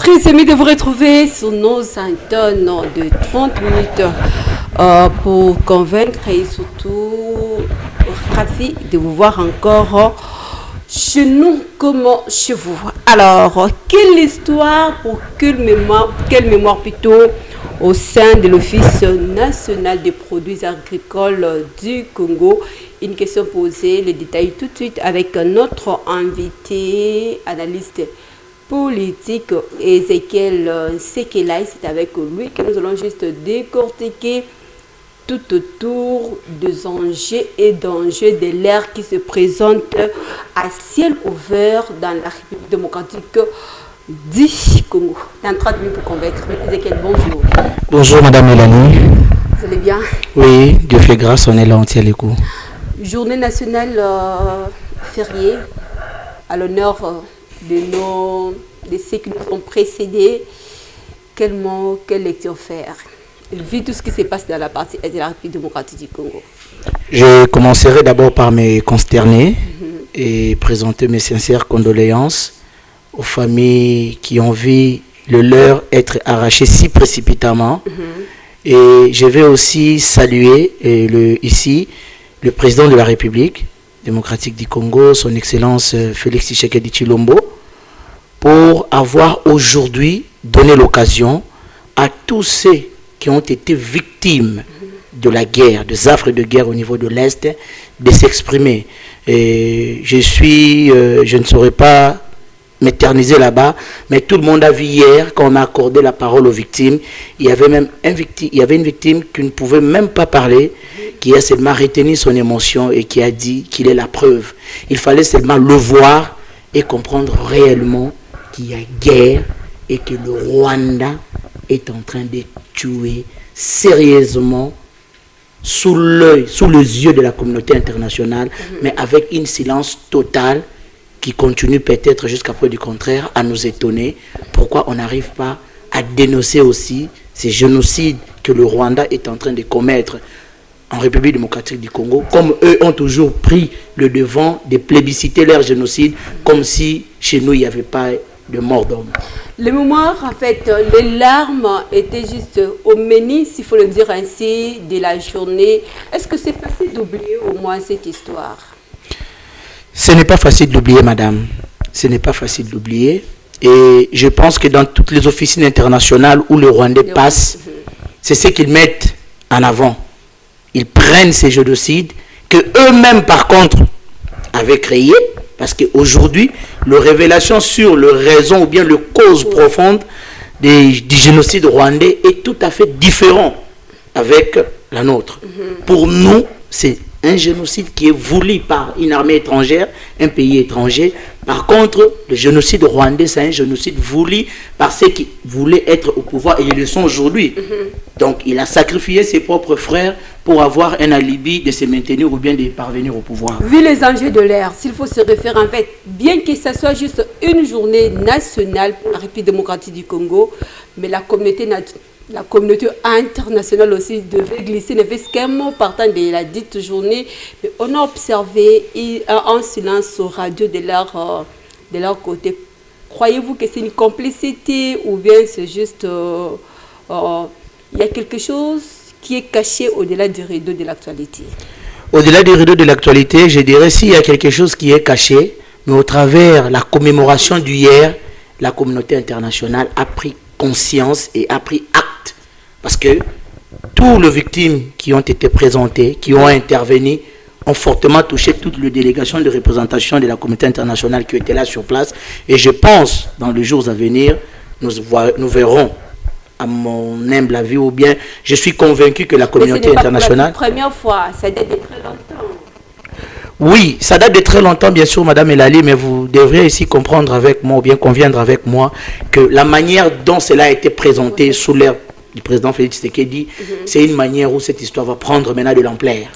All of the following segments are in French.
Très aimé de vous retrouver sur nos antennes de 30 minutes pour convaincre et surtout ravi de vous voir encore chez nous comme chez vous. Alors, quelle histoire pour quelle mémoire plutôt au sein de l'Office national des produits agricoles du Congo. Une question posée, les détails tout de suite avec notre invité, analyste politique Ezekiel Sekelai. C'est avec lui que nous allons juste décortiquer tout autour des enjeux et dangers de l'ère qui se présente à ciel ouvert dans la République démocratique du Congo. Dans 30 minutes pour convaincre. Ezekiel, bonjour. Bonjour Madame Mélanie. Vous allez bien? Oui, Dieu fait grâce, on est là, on tient les coups. Journée nationale fériée à l'honneur de ceux qui nous ont précédés. Quel mot, quelle lecture faire vu tout ce qui se passe dans la partie est de la République démocratique du Congo? Je commencerai d'abord par me consterner et présenter mes sincères condoléances aux familles qui ont vu le leur être arraché si précipitamment. Et je vais aussi saluer ici le président de la République démocratique du Congo, son Excellence Félix Tshisekedi Tshilombo, pour avoir aujourd'hui donné l'occasion à tous ceux qui ont été victimes de la guerre, des affres de guerre au niveau de l'Est, de s'exprimer. Et je ne saurais pas m'éterniser là-bas, mais tout le monde a vu hier, quand on a accordé la parole aux victimes, il y avait une victime qui ne pouvait même pas parler, qui a seulement retenu son émotion et qui a dit qu'il est la preuve. Il fallait seulement le voir et comprendre réellement qu'il y a guerre et que le Rwanda est en train de tuer sérieusement sous les yeux de la communauté internationale, mais avec une silence totale qui continue peut-être jusqu'à preuve du contraire à nous étonner. Pourquoi on n'arrive pas à dénoncer aussi ces génocides que le Rwanda est en train de commettre en République démocratique du Congo, comme eux ont toujours pris le devant de plébisciter leur génocide, comme si chez nous il n'y avait pas de mort d'homme. Les mémoires, en fait, les larmes étaient juste au menu, s'il faut le dire ainsi, de la journée. Est-ce que c'est facile d'oublier au moins cette histoire? Ce n'est pas facile d'oublier, madame. Ce n'est pas facile d'oublier. Et je pense que dans toutes les officines internationales où le Rwandais passe, c'est ce qu'ils mettent en avant. Ils prennent ces génocides que eux-mêmes, par contre, avaient créés. Parce qu'aujourd'hui, la révélation sur le raison ou bien le cause profonde du génocide rwandais est tout à fait différent avec la nôtre. Pour nous, c'est un génocide qui est voulu par une armée étrangère, un pays étranger. Par contre, le génocide rwandais, c'est un génocide voulu par ceux qui voulaient être au pouvoir et ils le sont aujourd'hui. Donc, il a sacrifié ses propres frères pour avoir un alibi de se maintenir ou bien de parvenir au pouvoir. Vu les enjeux de l'ère, s'il faut se référer en fait, bien que ce soit juste une journée nationale pour la République démocratique du Congo, mais la communauté internationale aussi devait glisser, ne fait qu'un mot partant de la dite journée. Mais on a observé un silence au radio de leur côté. Croyez-vous que c'est une complicité ou bien c'est juste il y a quelque chose qui est caché au-delà du rideau de l'actualité? Au-delà du rideau de l'actualité, je dirais s'il y a quelque chose qui est caché, mais au travers la commémoration d'hier, la communauté internationale a pris conscience et a pris acte. Parce que tous les victimes qui ont été présentées, qui ont intervenu, ont fortement touché toute la délégation de représentation de la communauté internationale qui était là sur place. Et je pense, dans les jours à venir, nous verrons, à mon humble avis, ou bien je suis convaincu que la communauté internationale... C'est la première fois, ça date de très longtemps. Oui, ça date de très longtemps, bien sûr, Madame Elali, mais vous devriez ici comprendre avec moi, ou bien conviendre avec moi, que la manière dont cela a été présenté sous l'ère du président Félix Tshisekedi, c'est une manière où cette histoire va prendre maintenant de l'ampleur.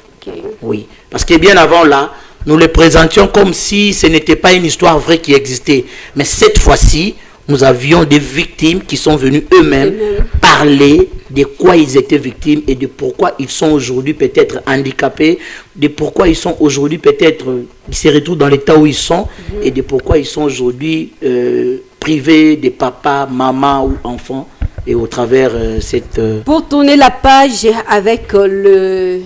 Oui, parce que bien avant là, nous le présentions comme si ce n'était pas une histoire vraie qui existait. Mais cette fois-ci, nous avions des victimes qui sont venues eux-mêmes parler de quoi ils étaient victimes et de pourquoi ils sont aujourd'hui peut-être handicapés, de pourquoi ils sont aujourd'hui peut-être, ils se retrouvent dans l'état où ils sont et de pourquoi ils sont aujourd'hui privés, des papas, mamans ou enfants, et au travers cette... Pour tourner la page avec le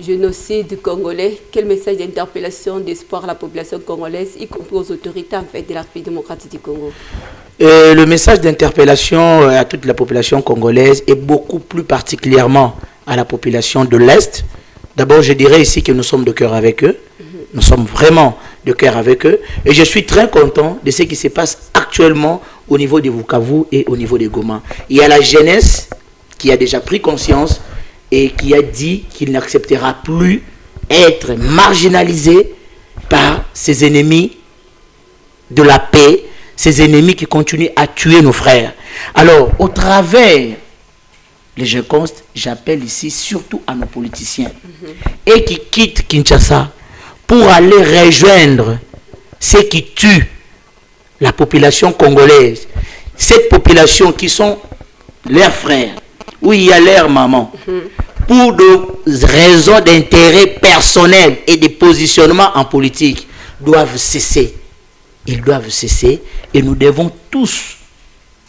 génocide congolais, quel message d'interpellation, d'espoir à la population congolaise, y compris aux autorités en fait, de la République démocratique du Congo? Le message d'interpellation à toute la population congolaise et beaucoup plus particulièrement à la population de l'Est. D'abord, je dirais ici que nous sommes de cœur avec eux. Nous sommes vraiment de cœur avec eux. Et je suis très content de ce qui se passe actuellement au niveau de Bukavu et au niveau de Goma. Il y a la jeunesse qui a déjà pris conscience et qui a dit qu'il n'acceptera plus être marginalisé par ses ennemis de la paix, ces ennemis qui continuent à tuer nos frères. Alors, au travers les jeunes constes, j'appelle ici surtout à nos politiciens et qui quittent Kinshasa pour aller rejoindre ceux qui tuent la population congolaise. Cette population qui sont leurs frères, où il y a leur maman, pour des raisons d'intérêt personnel et de positionnement en politique, doivent cesser. Ils doivent cesser et nous devons tous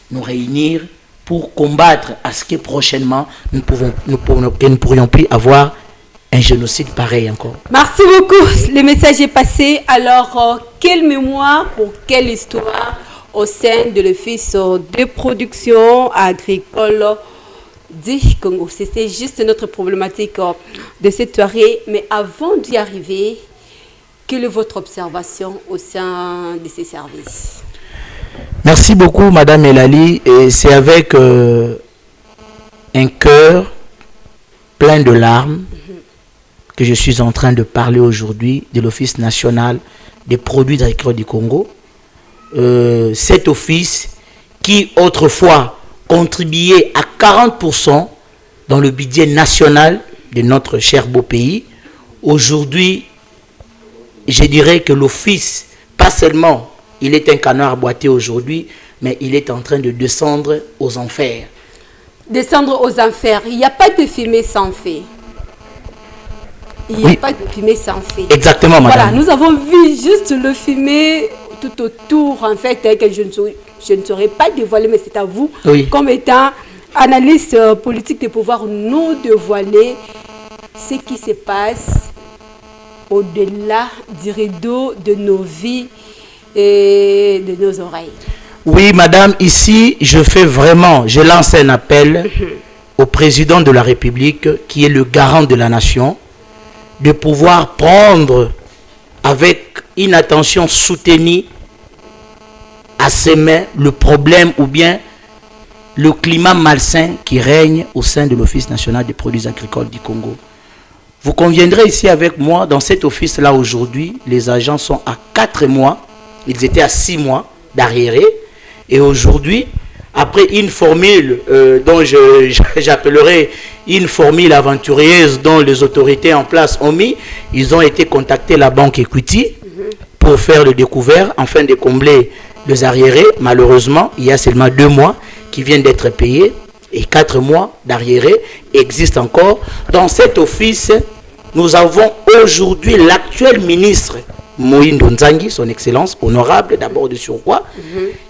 nous réunir pour combattre à ce que prochainement nous ne pourrions plus avoir un génocide pareil encore. Merci beaucoup. Le message est passé. Alors, quelle mémoire pour quelle histoire au sein de l'Office de production agricole du Congo? C'était juste notre problématique de cette soirée. Mais avant d'y arriver, quelle est votre observation au sein de ces services? Merci beaucoup, Madame Elali. Et c'est avec un cœur plein de larmes que je suis en train de parler aujourd'hui de l'Office national des produits agricoles du Congo. Cet office qui autrefois contribuait à 40% dans le budget national de notre cher beau pays. Aujourd'hui, je dirais que l'office, pas seulement il est un canard boité aujourd'hui, mais il est en train de descendre aux enfers. Descendre aux enfers. Il n'y a pas de fumée sans feu. Il n'y a pas de fumée sans feu. Exactement, madame. Voilà, nous avons vu juste le fumée tout autour, en fait, que je ne saurais pas dévoiler, mais c'est à vous, comme étant analyste politique, de pouvoir nous dévoiler ce qui se passe au-delà du rideau de nos vies et de nos oreilles. Oui, madame, ici, je lance un appel au président de la République, qui est le garant de la nation, de pouvoir prendre avec une attention soutenue à ses mains le problème ou bien le climat malsain qui règne au sein de l'Office national des produits agricoles du Congo. Vous conviendrez ici avec moi, dans cet office-là aujourd'hui, les agents sont à 4 mois, ils étaient à 6 mois d'arriéré, et aujourd'hui, après une formule dont j'appellerai une formule aventureuse dont les autorités en place ont mis, ils ont été contacter la banque Equity pour faire le découvert, afin de combler les arriérés. Malheureusement, il y a seulement 2 mois qui viennent d'être payés et 4 mois d'arriérés existent encore. Dans cet office, nous avons aujourd'hui l'actuel ministre Moïndo Nzangi, son excellence, honorable d'abord de surcroît,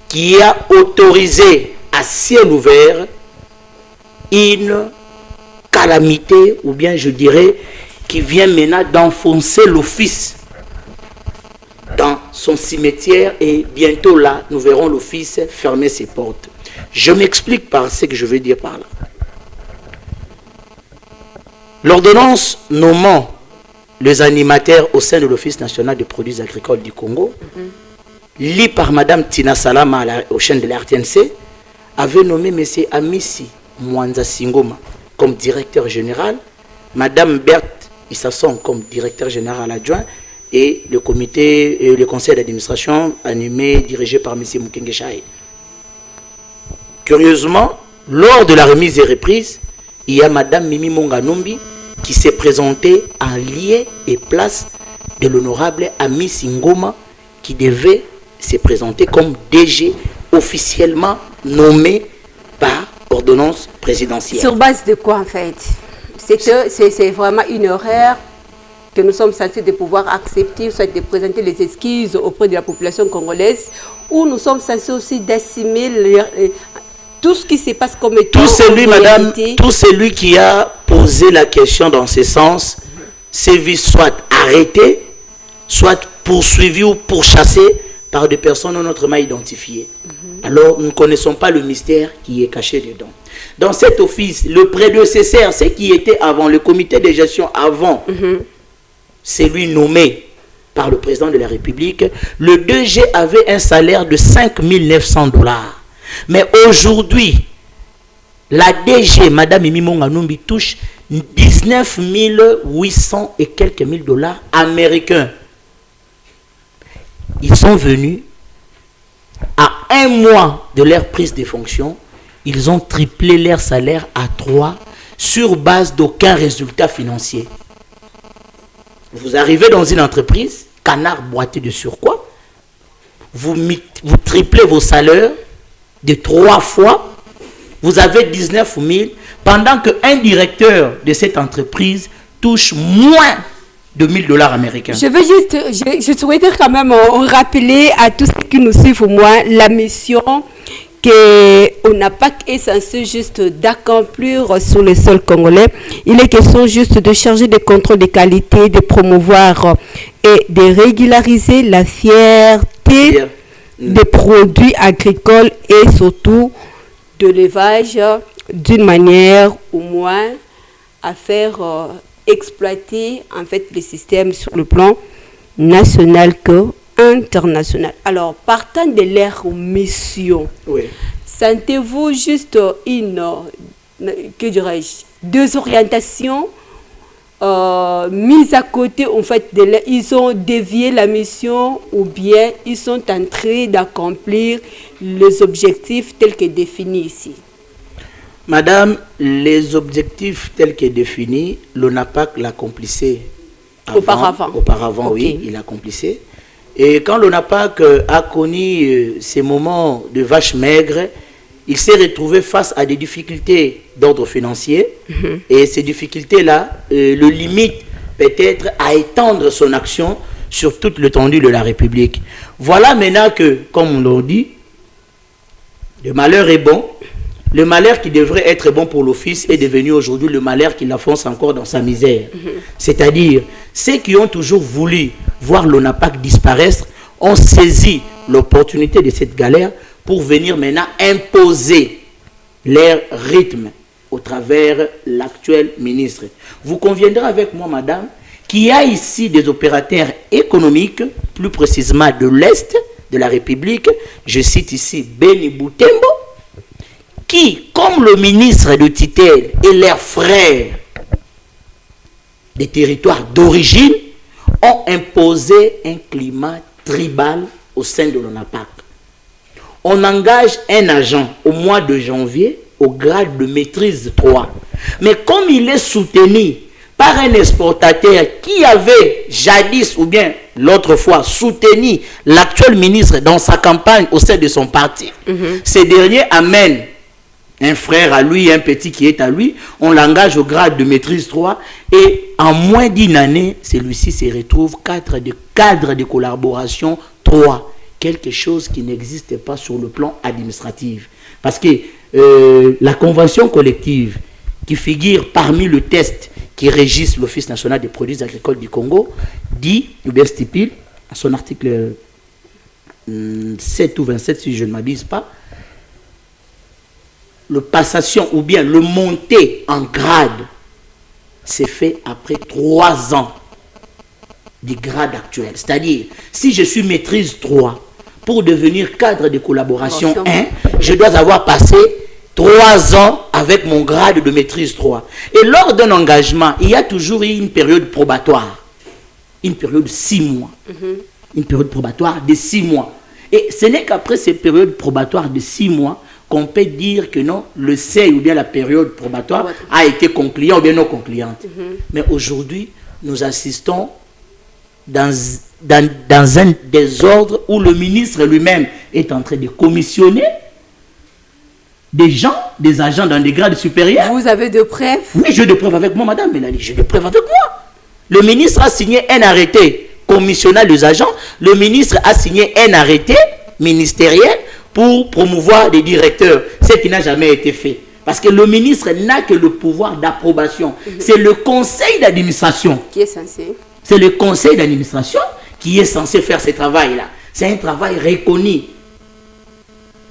qui a autorisé à ciel ouvert une calamité, ou bien je dirais, qui vient maintenant d'enfoncer l'office dans son cimetière, et bientôt là, nous verrons l'office fermer ses portes. Je m'explique par ce que je veux dire par là. L'ordonnance nommant les animateurs au sein de l'Office national des produits agricoles du Congo, lit par Madame Tina Salama au sein de la RTNC, avait nommé M. Amissi Mwanza Singoma comme directeur général, Madame Berthe Issasson comme directeur général adjoint, et le comité et le conseil d'administration animé, dirigé par M. Mukenge Chaye. Curieusement, lors de la remise et reprise, il y a Madame Mimi Monganumbi qui s'est présentée en lieu et place de l'honorable Ami Singoma, qui devait se présenter comme DG officiellement nommé par ordonnance présidentielle. Sur base de quoi en fait? C'est vraiment une erreur que nous sommes censés de pouvoir accepter, soit de présenter les excuses auprès de la population congolaise, ou nous sommes censés aussi d'assimiler tout ce qui se passe comme étant tout celui qui a posé la question dans ce sens, s'est vu soit arrêté, soit poursuivi ou pourchassé par des personnes non autrement identifiées. Alors, nous ne connaissons pas le mystère qui est caché dedans. Dans cet office, le prédécesseur, ce qui était avant, le comité de gestion avant, c'est lui nommé par le président de la République. Le 2G avait un salaire de 5 900 $. Mais aujourd'hui, la DG, Madame Mimi Monganumbi, touche 19 800 et quelques mille $, américains. Ils sont venus, à un mois de leur prise de fonction, ils ont triplé leur salaire à 3 sur base d'aucun résultat financier. Vous arrivez dans une entreprise, canard boité de surcroît, vous triplez vos salaires de 3 fois, vous avez 19 000, pendant qu'un directeur de cette entreprise touche moins de 1 000 $ américains. Je veux juste, je souhaiterais quand même rappeler à tous ceux qui nous suivent, moi, la mission que ONAPAC est censé juste d'accomplir sur le sol congolais. Il est question juste de charger des contrôles de qualité, de promouvoir et de régulariser la fierté des produits agricoles et surtout de l'élevage d'une manière au moins à faire exploiter en fait les systèmes sur le plan national que international. Alors, partant de leur mission, sentez-vous juste que dirais-je, deux orientations mises à côté, en fait, ils ont dévié la mission ou bien ils sont en train d'accomplir les objectifs tels que définis ici? Madame, les objectifs tels que définis, l'ONAPAC l'accomplissait auparavant, oui, il l'accomplissait. Et quand l'ONAPAC a connu ces moments de vache maigre, il s'est retrouvé face à des difficultés d'ordre financier. Et ces difficultés-là le limitent peut-être à étendre son action sur toute l'étendue de la République. Voilà maintenant que, comme on l'a dit, le malheur est bon. Le malheur qui devrait être bon pour l'office est devenu aujourd'hui le malheur qui l'enfonce encore dans sa misère. C'est-à-dire, ceux qui ont toujours voulu voir l'ONAPAC disparaître ont saisi l'opportunité de cette galère pour venir maintenant imposer leur rythme au travers l'actuel ministre. Vous conviendrez avec moi, madame, qu'il y a ici des opérateurs économiques, plus précisément de l'Est de la République, je cite ici Beni Boutembo, qui, comme le ministre de tutelle et leurs frères des territoires d'origine, ont imposé un climat tribal au sein de l'ONAPAC. On engage un agent au mois de janvier au grade de maîtrise 3. Mais comme il est soutenu par un exportateur qui avait jadis ou bien l'autre fois soutenu l'actuel ministre dans sa campagne au sein de son parti, ces derniers amènent un frère à lui, un petit qui est à lui, on l'engage au grade de maîtrise 3 et en moins d'une année, celui-ci se retrouve cadre de collaboration 3. Quelque chose qui n'existe pas sur le plan administratif. Parce que la convention collective qui figure parmi le test qui régisse l'Office national des produits agricoles du Congo dit, ou bien stipule, à son article 7 ou 27 si je ne m'abuse pas, le passation ou bien le monter en grade c'est fait après 3 ans du grade actuel. C'est-à-dire, si je suis maîtrise 3, pour devenir cadre de collaboration 1, je dois avoir passé 3 ans avec mon grade de maîtrise 3. Et lors d'un engagement, il y a toujours eu une période probatoire. Une période de 6 mois. Une période probatoire de 6 mois. Et ce n'est qu'après cette période probatoire de 6 mois qu'on peut dire que non, le seuil ou bien la période probatoire a été concluante ou bien non concluante. Mais aujourd'hui, nous assistons dans un désordre où le ministre lui-même est en train de commissionner des gens, des agents dans des grades supérieurs. Vous avez de preuves? Oui, j'ai des preuves avec moi, madame Mélanie. J'ai des preuves avec moi. Le ministre a signé un arrêté commissionnant les agents. Le ministre a signé un arrêté ministériel pour promouvoir des directeurs, ce qui n'a jamais été fait. Parce que le ministre n'a que le pouvoir d'approbation. C'est le conseil d'administration. Qui est censé? C'est le conseil d'administration qui est censé faire ce travail-là. C'est un travail reconnu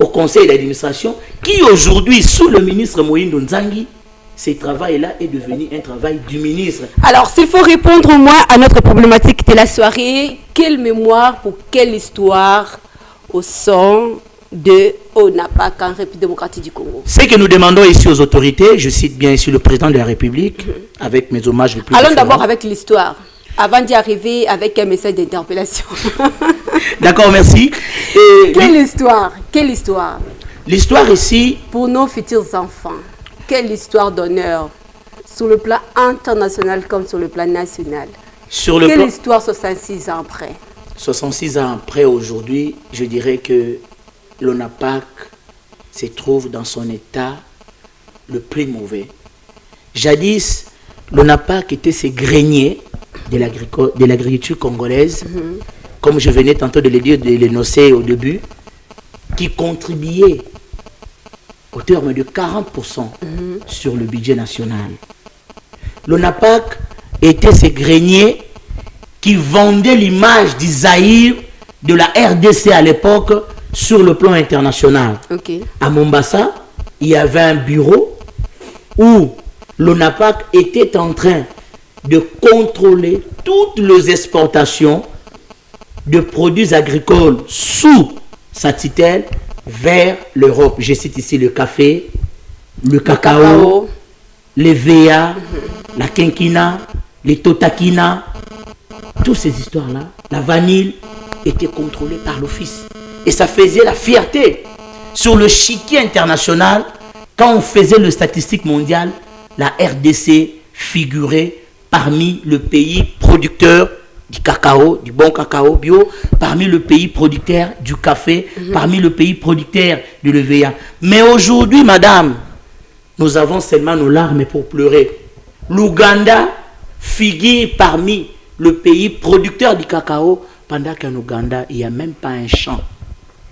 au conseil d'administration qui aujourd'hui, sous le ministre Moïndo Nzangi, ce travail-là est devenu un travail du ministre. Alors, s'il faut répondre au moins à notre problématique de la soirée, quelle mémoire pour quelle histoire au son de ONAPAC en République démocratique du Congo? Ce que nous demandons ici aux autorités, je cite bien ici le président de la République, avec mes hommages les plus Allons différents. d'abord avec l'histoire, avant d'y arriver avec un message d'interpellation. D'accord, merci. Et Quelle histoire? Quelle histoire? l'histoire ici, Pour nos futurs enfants, quelle histoire d'honneur sur le plan international comme sur le plan national? sur le Quelle plan... histoire 66 ans après? 66 ans après aujourd'hui, je dirais que l'ONAPAC se trouve dans son état le plus mauvais. Jadis, l'ONAPAC était ce grenier de l'agriculture congolaise, comme je venais tantôt de le dire, de l'énoncer au début, qui contribuait au terme de 40% sur le budget national. L'ONAPAC était ce grenier qui vendait l'image d'Isaïr de la RDC à l'époque sur le plan international. Ok. À Mombasa, il y avait un bureau où l'ONAPAC était en train de contrôler toutes les exportations de produits agricoles sous sa tutelle vers l'Europe. Je cite ici le café, le cacao, les VA, la quinquina, les totakina. Toutes ces histoires-là, la vanille était contrôlée par l'office. Et ça faisait la fierté. Sur le chiquier international, quand on faisait le statistique mondial, la RDC figurait parmi le pays producteur du cacao, du bon cacao bio, parmi le pays producteur du café, parmi le pays producteur du l'EVA. Mais aujourd'hui, madame, nous avons seulement nos larmes pour pleurer. L'Ouganda figure parmi le pays producteur du cacao, pendant qu'en Ouganda, il n'y a même pas un champ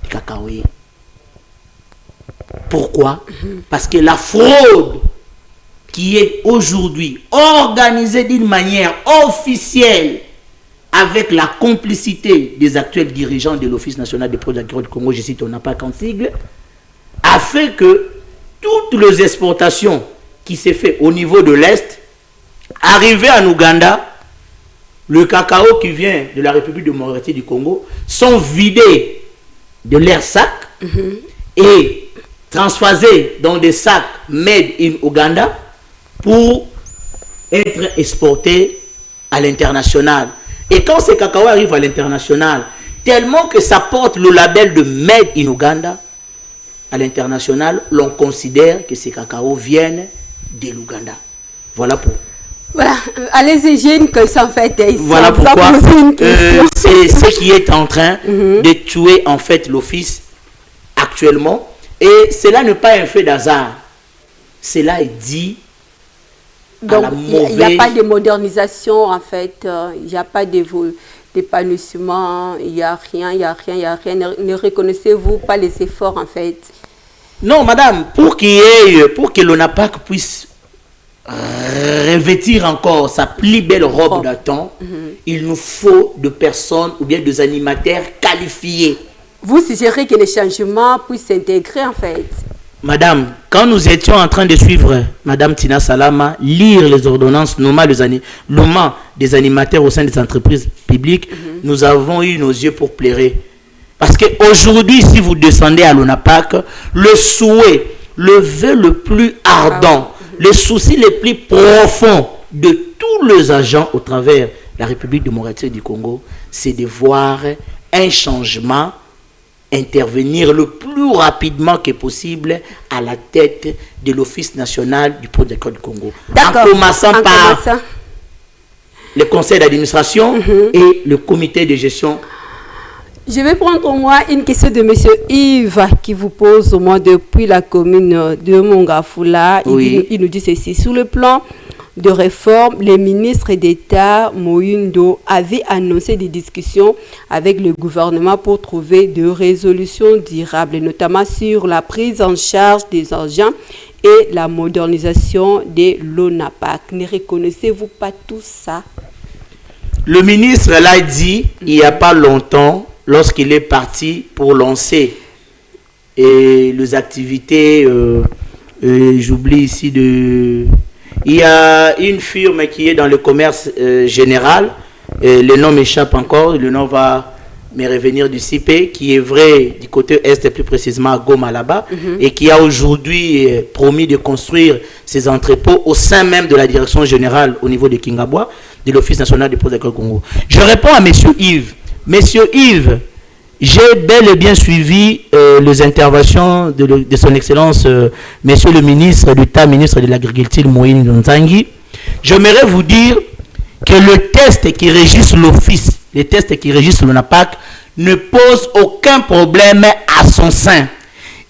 de cacaoyer. Pourquoi? Parce que la fraude qui est aujourd'hui organisée d'une manière officielle avec la complicité des actuels dirigeants de l'Office national des produits agricoles du Congo, je cite ONAPAC en sigle, a fait que toutes les exportations qui s'est fait au niveau de l'Est, arrivées en Ouganda, le cacao qui vient de la République démocratique du Congo, sont vidés de leurs sacs et transfasés dans des sacs made in Ouganda pour être exportés à l'international. Et quand ce cacao arrive à l'international, tellement que ça porte le label de made in Ouganda, à l'international, l'on considère que ces cacao viennent de l'Ouganda. Voilà pour... Voilà, allez-y, j'ai une question en fait. Voilà pourquoi c'est ce qui est en train de tuer en fait l'office actuellement. Et cela n'est pas un fait d'hasard. Cela est dit. Donc il n'y a pas de modernisation en fait, il n'y a pas d'épanouissement, il n'y a rien. Ne reconnaissez-vous pas les efforts en fait? Non, madame, pour que l'ONAPAC puisse revêtir encore sa plus belle robe d'attente, il nous faut de personnes ou bien des animateurs qualifiés. Vous suggérez que les changements puissent s'intégrer en fait? Madame, quand nous étions en train de suivre Madame Tina Salama lire les ordonnances nommant des animateurs au sein des entreprises publiques, nous avons eu nos yeux pour pleurer. Parce qu'aujourd'hui, si vous descendez à l'ONAPAC, le souhait, le vœu le plus ardent, le souci le plus profond de tous les agents au travers de la République démocratique du Congo, c'est de voir un changement intervenir le plus rapidement que possible à la tête de l'Office national du produit agricole du Congo. En commençant par le conseil d'administration et le comité de gestion. Je vais prendre au moins une question de M. Yves qui vous pose au moins depuis la commune de Mongafula. Il nous dit ceci. Sur le plan de réforme, le ministre d'État Moïndo avait annoncé des discussions avec le gouvernement pour trouver des résolutions durables, notamment sur la prise en charge des agents et la modernisation de l'ONAPAC. Ne reconnaissez-vous pas tout ça? Le ministre l'a dit il n'y a pas longtemps, lorsqu'il est parti pour lancer les activités, j'oublie ici il y a une firme qui est dans le commerce général, le nom m'échappe encore, le nom va me revenir du CIP, qui est vrai du côté est, plus précisément à Goma là-bas, et qui a aujourd'hui promis de construire ses entrepôts au sein même de la direction générale au niveau de Kingabwa, de l'Office national des postes agricoles Congo. Je réponds à Monsieur Yves. Monsieur Yves, j'ai bel et bien suivi les interventions de son Excellence, Monsieur le ministre d'État, ministre de l'Agriculture, Moïse Nzangi. J'aimerais vous dire que le test qui régisse l'Office, les tests qui régissent l'ONAPAC, ne posent aucun problème à son sein.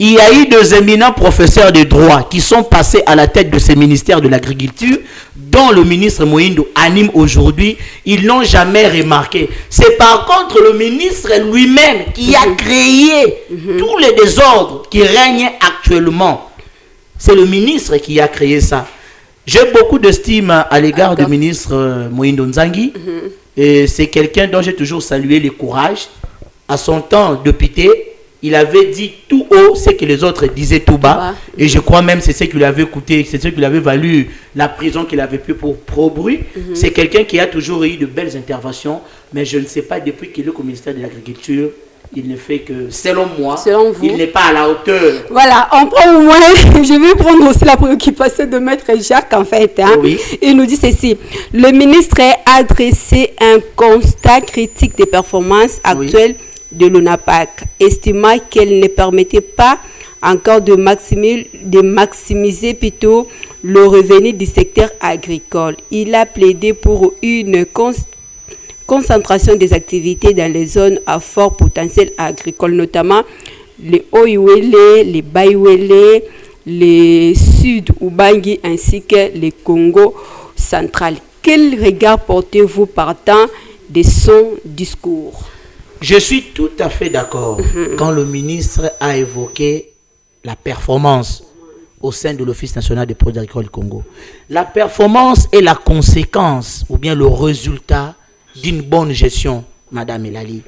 Il y a eu deux éminents professeurs de droit qui sont passés à la tête de ce ministère de l'Agriculture, dont le ministre Moïndo anime aujourd'hui. Ils n'ont jamais remarqué. C'est par contre le ministre lui-même qui a créé tous les désordres qui règnent actuellement. C'est le ministre qui a créé ça. J'ai beaucoup d'estime à l'égard du ministre Moïndo Nzangi. Et c'est quelqu'un dont j'ai toujours salué le courage. À son temps député, il avait dit tout haut ce que les autres disaient tout bas. Et je crois même que c'est ce qui lui avait coûté, c'est ce qui lui avait valu la prison qu'il avait pu pour pro-bruit. C'est quelqu'un qui a toujours eu de belles interventions. Mais je ne sais pas, depuis qu'il est au ministère de l'Agriculture, il ne fait que, selon moi, il n'est pas à la hauteur. Voilà, on prend au moins, je vais prendre aussi la préoccupation de Maître Jacques, en fait. Oui. Il nous dit ceci: le ministre a adressé un constat critique des performances actuelles de l'ONAPAC, estimant qu'elle ne permettait pas encore de maximiser plutôt le revenu du secteur agricole. Il a plaidé pour une concentration des activités dans les zones à fort potentiel agricole, notamment les Oiwele, les Baiwele, les Sud-Ubangi ainsi que les Congo central. Quel regard portez-vous partant de son discours? Je suis tout à fait d'accord quand le ministre a évoqué la performance au sein de l'Office national des produits agricoles du Congo. La performance est la conséquence ou bien le résultat d'une bonne gestion, Madame Elali.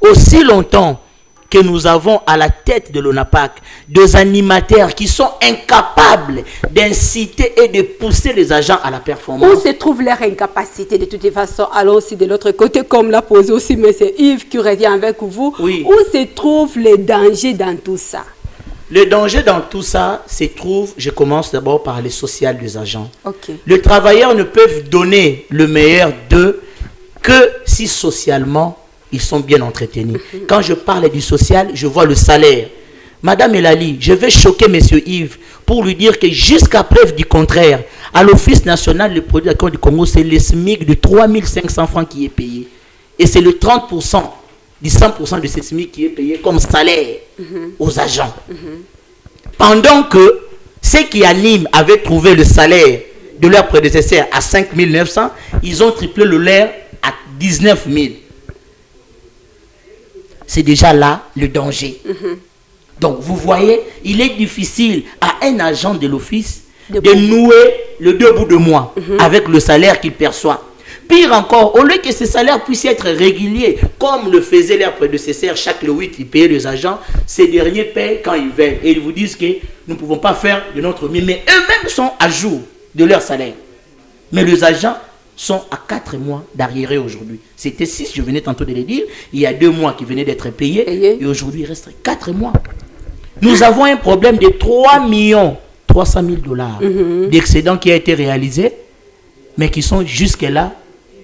Aussi longtemps que nous avons à la tête de l'ONAPAC des animateurs qui sont incapables d'inciter et de pousser les agents à la performance. Où se trouve leur incapacité de toute façon? Allons aussi de l'autre côté, comme l'a posé aussi M. Yves qui revient avec vous. Oui. Où se trouve le danger dans tout ça? Le danger dans tout ça se trouve, je commence d'abord par les social des agents. Okay. Les travailleurs ne peuvent donner le meilleur d'eux que si socialement ils sont bien entretenus. Quand je parle du social, je vois le salaire. Madame Elali, je vais choquer M. Yves pour lui dire que jusqu'à preuve du contraire, à l'Office national des produits agricoles du Congo, c'est le SMIC de 3500 francs qui est payé. Et c'est le 30%, du 100% de ce SMIC qui est payé comme salaire aux agents. Pendant que ceux qui animent avaient trouvé le salaire de leurs prédécesseurs à 5 900, ils ont triplé le leur à 19 000. C'est déjà là le danger. Donc, vous voyez, il est difficile à un agent de l'office de nouer le 2 bouts de mois avec le salaire qu'il perçoit. Pire encore, au lieu que ce salaire puisse être régulier, comme le faisaient leurs prédécesseurs, chaque le 8, ils payaient les agents, ces derniers payent quand ils veulent. Et ils vous disent que nous ne pouvons pas faire de notre mieux. Mais eux-mêmes sont à jour de leur salaire. Mais les agents sont à 4 mois d'arriéré aujourd'hui. C'était 6, je venais tantôt de le dire. Il y a 2 mois qui venaient d'être payés. Et aujourd'hui, il reste 4 mois. Nous avons un problème de 3 300 000 dollars d'excédent qui a été réalisé, mais qui sont jusque-là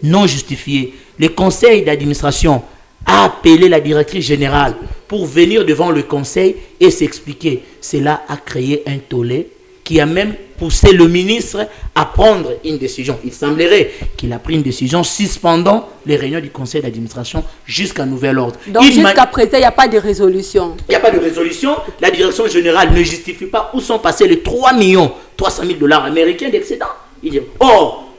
non justifiés. Le conseil d'administration a appelé la directrice générale pour venir devant le conseil et s'expliquer. Cela a créé un tollé qui a même poussé le ministre à prendre une décision. Il semblerait qu'il a pris une décision suspendant les réunions du conseil d'administration jusqu'à nouvel ordre. Donc jusqu'à présent, il n'y a pas de résolution. Il n'y a pas de résolution. La direction générale ne justifie pas où sont passés les 3 300 000 dollars américains d'excédent. Il dit, or,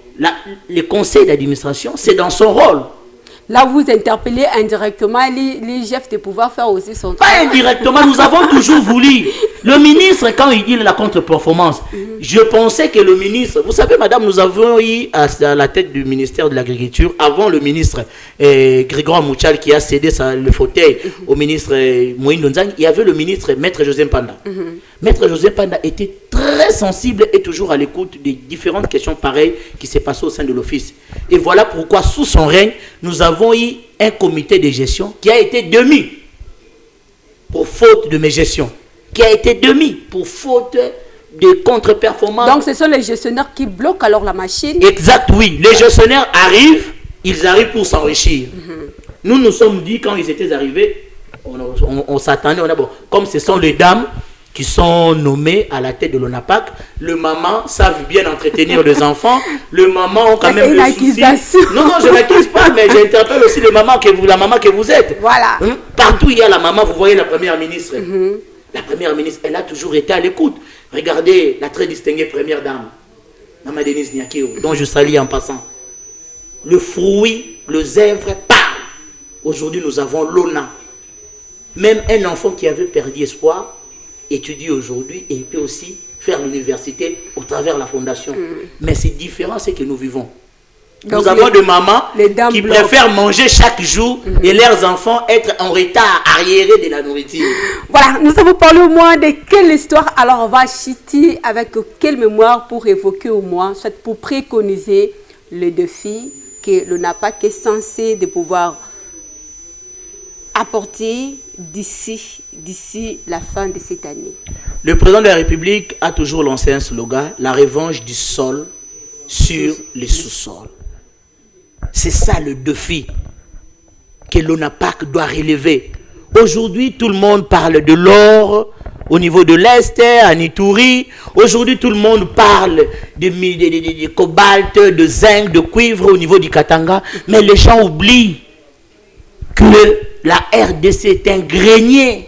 le conseil d'administration, c'est dans son rôle. Là, vous interpellez indirectement les chefs de pouvoir faire aussi son Pas travail. indirectement, nous avons toujours voulu. Le ministre, quand il dit la contre-performance, je pensais que le ministre, vous savez, madame, nous avons eu à la tête du ministère de l'Agriculture, avant le ministre Grégoire Mouchal qui a cédé le fauteuil au ministre Moïse Nzang, il y avait le ministre Maître José Panda. Maître José Panda était très sensible et toujours à l'écoute des différentes questions pareilles qui s'est passées au sein de l'office. Et voilà pourquoi, sous son règne, nous avons eu un comité de gestion qui a été demi pour faute de mes gestions, qui a été demi pour faute de contre-performance. Donc ce sont les gestionnaires qui bloquent alors la machine. Exact, oui. Les gestionnaires arrivent, ils arrivent pour s'enrichir. Nous nous sommes dit, quand ils étaient arrivés, on s'attendait, on a bon, comme ce sont les dames qui sont nommées à la tête de l'ONAPAC, le maman savent bien entretenir les enfants, le maman ont quand même le souci. Non, je n'accuse pas, mais j'interpelle aussi la maman que vous êtes. Voilà. Partout il y a la maman, vous voyez la première ministre. La première ministre, elle a toujours été à l'écoute. Regardez la très distinguée première dame, Maman Denise Nyakio, dont je salue en passant. Le fruit, le zèvre parle. Aujourd'hui, nous avons l'ONA. Même un enfant qui avait perdu espoir étudie aujourd'hui et il peut aussi faire l'université au travers de la fondation. Mais c'est différent ce que nous vivons. Donc nous avons des mamans qui préfèrent manger chaque jour et leurs enfants être en retard, arriérés de la nourriture. Voilà, nous avons parlé au moins de quelle histoire. Alors on va chiter avec quelle mémoire pour évoquer au moins, soit pour préconiser le défi que l'ONAPAC est censé de pouvoir apporter d'ici la fin de cette année. Le président de la République a toujours lancé un slogan, la revanche du sol sur les sous-sols. C'est ça le défi que l'ONAPAC doit relever. Aujourd'hui, tout le monde parle de l'or au niveau de l'Est, à Nitouri. Aujourd'hui, tout le monde parle de cobalt, de zinc, de cuivre au niveau du Katanga. Mais les gens oublient que la RDC est un grenier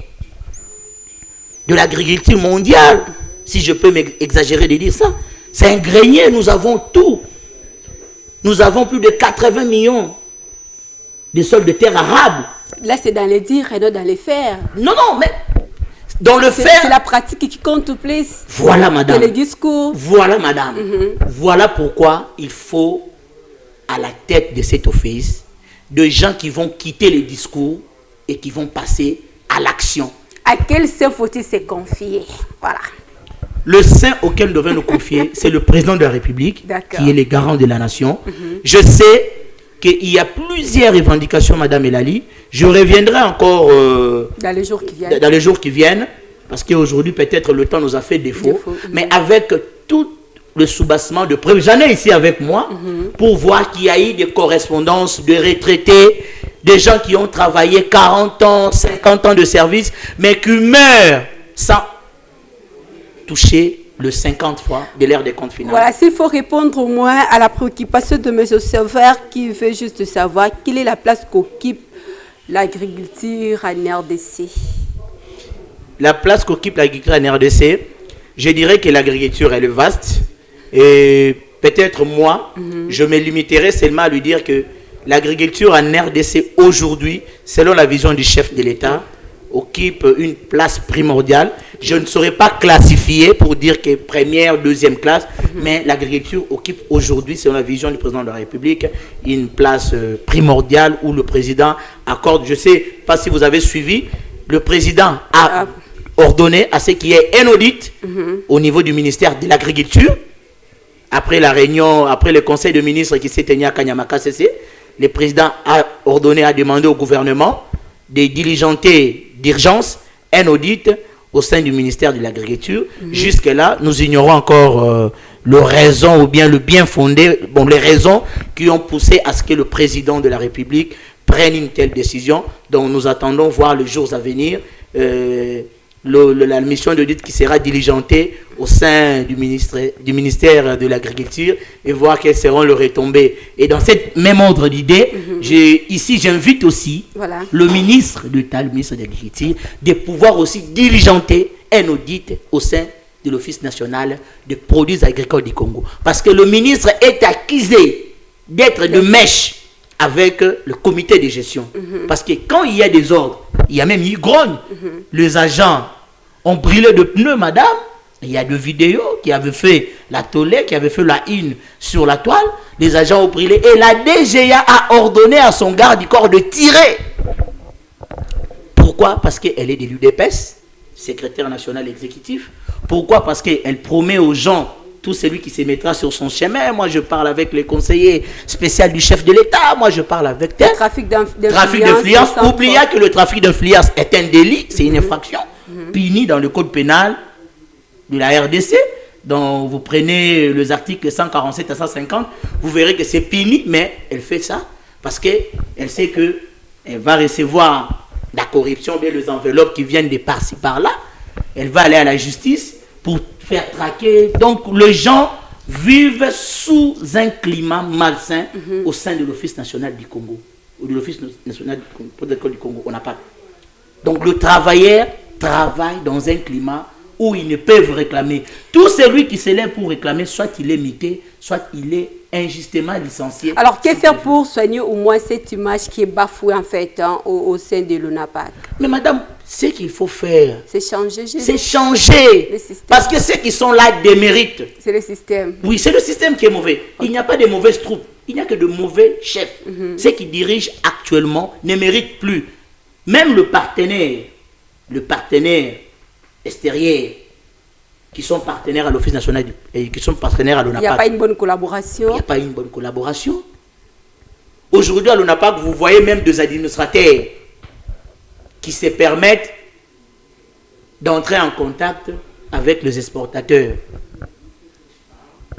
de l'agriculture mondiale. Si je peux m'exagérer de dire ça. C'est un grenier, nous avons tout. Nous avons plus de 80 millions de sols de terre arables. Là, c'est dans les dires et non dans les faire. Non, mais dans le faire... C'est la pratique qui compte plus. Voilà, madame. Que les discours. Voilà, madame. Voilà pourquoi il faut, à la tête de cet office, de gens qui vont quitter les discours et qui vont passer à l'action. À quel sein faut-il se confier? Voilà. Le sein auquel nous devons nous confier, c'est le président de la République, qui est le garant de la nation. Je sais qu'il y a plusieurs revendications, Madame Elali. Je reviendrai encore dans les jours qui viennent. Dans les jours qui viennent, parce qu'aujourd'hui, peut-être le temps nous a fait défaut. Mais avec tout le soubassement de preuves, j'en ai ici avec moi, pour voir qu'il y a eu des correspondances de retraités, des gens qui ont travaillé 40 ans, 50 ans de service, mais qui meurent sans toucher le 50 fois de l'ère des comptes finaux. Voilà, s'il faut répondre au moins à la préoccupation de M. Serveur qui veut juste savoir quelle est la place qu'occupe l'agriculture en RDC. La place qu'occupe l'agriculture en RDC, je dirais que l'agriculture est vaste et peut-être moi, je me limiterai seulement à lui dire que l'agriculture en RDC aujourd'hui, selon la vision du chef de l'État, occupe une place primordiale. Je ne saurais pas classifier pour dire que première, deuxième classe, mais l'agriculture occupe aujourd'hui, selon la vision du président de la République, une place primordiale où le président accorde, je ne sais pas si vous avez suivi, le président a ordonné à ce qu'il y ait un audit au niveau du ministère de l'Agriculture. Après la réunion, après le conseil de ministres qui s'est tenu à Kanyamaka CC, le président a ordonné, a demandé au gouvernement de diligenter d'urgence un audit au sein du ministère de l'Agriculture. Jusque-là, nous ignorons encore le raison ou bien le bien fondé, les raisons qui ont poussé à ce que le président de la République prenne une telle décision. Donc nous attendons voir les jours à venir la mission d'audit qui sera diligentée au sein du ministère de l'Agriculture et voir quelles seront les retombées. Et dans cette même ordre d'idée, ici j'invite aussi le ministre d'État, le ministre de l'Agriculture, de pouvoir aussi diligenter un audit au sein de l'Office national des produits agricoles du Congo. Parce que le ministre est accusé d'être de mèche avec le comité de gestion. Parce que quand il y a des ordres, il y a même eu grogne. Les agents ont brûlé de pneus, madame. Il y a des vidéos qui avaient fait la tollée, qui avaient fait la une sur la toile. Les agents ont brûlé. Et la DGA a ordonné à son garde du corps de tirer. Pourquoi? Parce qu'elle est de l'UDPS, secrétaire national exécutif. Pourquoi? Parce qu'elle promet aux gens, tout celui qui se mettra sur son chemin. Moi, je parle avec les conseillers spéciaux du chef de l'État. Moi, je parle avec tel. Trafic d'influence. Oubliez que le trafic d'influence est un délit, c'est une infraction, puni dans le code pénal de la RDC. Donc, vous prenez les articles 147 à 150, vous verrez que c'est puni, mais elle fait ça parce qu'elle sait qu'elle va recevoir la corruption, bien les enveloppes qui viennent de par-ci par-là. Elle va aller à la justice pour faire traquer. Donc, les gens vivent sous un climat malsain au sein de l'Office national du Congo. Ou de l'Office national du Congo. On n'a pas. Donc, le travailleur travaille dans un climat où ils ne peuvent réclamer. Tout celui qui se lève pour réclamer, soit il est mité, soit il est injustement licencié. Alors, que faire pour soigner au moins cette image qui est bafouée en fait au sein de l'ONAPAC? Mais madame, ce qu'il faut faire, c'est changer. C'est changer. Parce que ceux qui sont là déméritent. C'est le système. Oui, c'est le système qui est mauvais. Il n'y a pas de mauvaises troupes. Il n'y a que de mauvais chefs. Ceux qui dirigent actuellement ne méritent plus. Même le partenaire extérieur, qui sont partenaires à l'Office national et qui sont partenaires à l'ONAPAC. Il n'y a pas une bonne collaboration. Il n'y a pas une bonne collaboration. Aujourd'hui, à l'ONAPAC, vous voyez même des administrateurs qui se permettent d'entrer en contact avec les exportateurs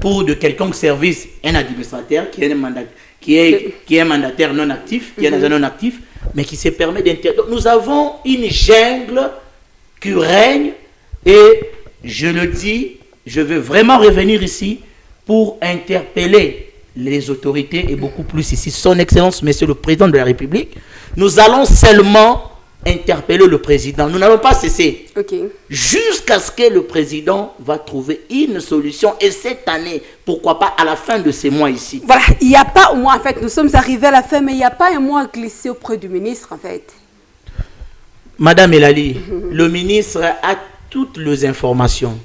pour de quelconque service. Un administrateur qui est un mandataire non actif, qui est un non actif, mais qui se permet d'intervenir. Donc, nous avons une jungle qui règne et je le dis, je veux vraiment revenir ici pour interpeller les autorités et beaucoup plus ici, son Excellence, Monsieur le Président de la République. Nous allons seulement interpeller le Président. Nous n'allons pas cesser jusqu'à ce que le Président va trouver une solution. Et cette année, pourquoi pas à la fin de ces mois ici. Voilà, il n'y a pas au moins, en fait, nous sommes arrivés à la fin, mais il n'y a pas un mois à glisser auprès du ministre, en fait. Madame Elali, le ministre a toutes les informations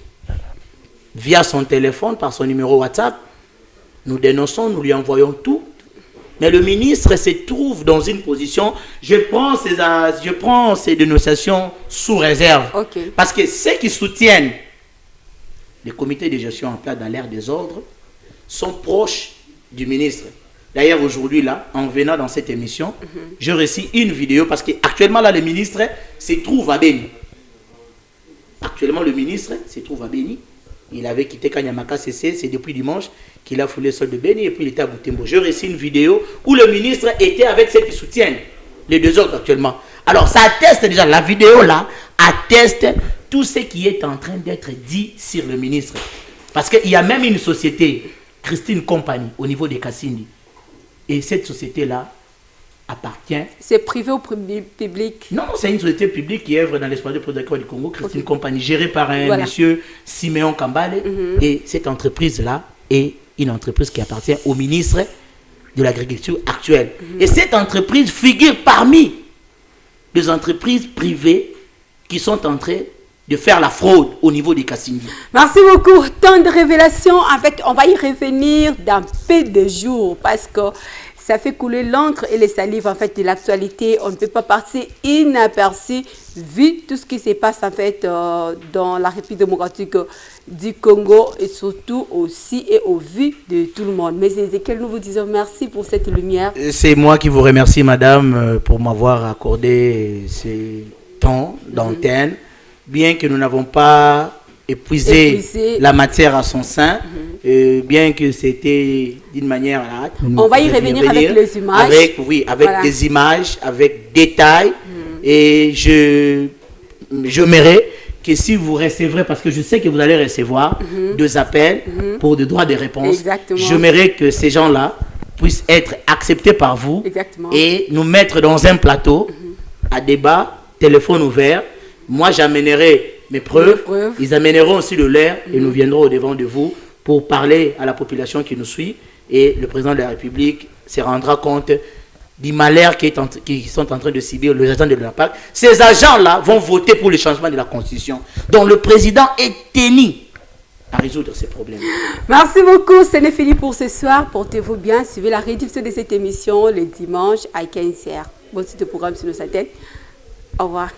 via son téléphone, par son numéro WhatsApp. Nous dénonçons, nous lui envoyons tout. Mais le ministre se trouve dans une position, je prends ces dénonciations sous réserve. Parce que ceux qui soutiennent les comités de gestion en place dans l'ère des ordres sont proches du ministre. D'ailleurs, aujourd'hui, là, en venant dans cette émission, je récite une vidéo parce qu'actuellement, là, le ministre se trouve à Béni. Actuellement, le ministre se trouve à Béni. Il avait quitté Kanyamaka CC, c'est depuis dimanche qu'il a foulé le sol de Béni et puis il était à Boutembo. Je récite une vidéo où le ministre était avec ceux qui soutiennent les deux ordres actuellement. Alors, ça atteste déjà, la vidéo là, atteste tout ce qui est en train d'être dit sur le ministre. Parce qu'il y a même une société, Christine Company, au niveau des Kassindi. Et cette société-là appartient... C'est privé ou public? Non, c'est une société publique qui œuvre dans l'espace de production du Congo, Christine Company, gérée par un monsieur Siméon Kambale. Et cette entreprise-là est une entreprise qui appartient au ministre de l'Agriculture actuel. Et cette entreprise figure parmi les entreprises privées qui sont en train de faire la fraude au niveau des Kassindi. Merci beaucoup. Tant de révélations. En fait, on va y revenir dans peu de jours parce que ça fait couler l'encre et les salives en fait de l'actualité. On ne peut pas passer inaperçu vu tout ce qui se passe en fait dans la République démocratique du Congo et surtout aussi et au vu de tout le monde. Mais Ezekiel, nous vous disons merci pour cette lumière. C'est moi qui vous remercie, madame, pour m'avoir accordé ce temps d'antenne. Bien que nous n'avons pas épuisé la matière à son sein, bien que c'était d'une manière à la hâte. On va y revenir avec les images. Avec des images, avec détails. Et j'aimerais que si vous recevrez, parce que je sais que vous allez recevoir deux appels pour des droits de réponse, j'aimerais que ces gens-là puissent être acceptés par vous et nous mettre dans un plateau à débat, téléphone ouvert. Moi, j'amènerai mes preuves. Ils amèneront aussi le leur et nous viendrons au devant de vous pour parler à la population qui nous suit. Et le président de la République se rendra compte du malheur qui sont en train de subir les agents de l'UNAPAC. Ces agents-là vont voter pour le changement de la Constitution. Donc le président est tenu à résoudre ces problèmes. Merci beaucoup, c'est fini pour ce soir. Portez-vous bien. Suivez la rédition de cette émission le dimanche à 15h. Bon site de programme sur nos antennes. Au revoir.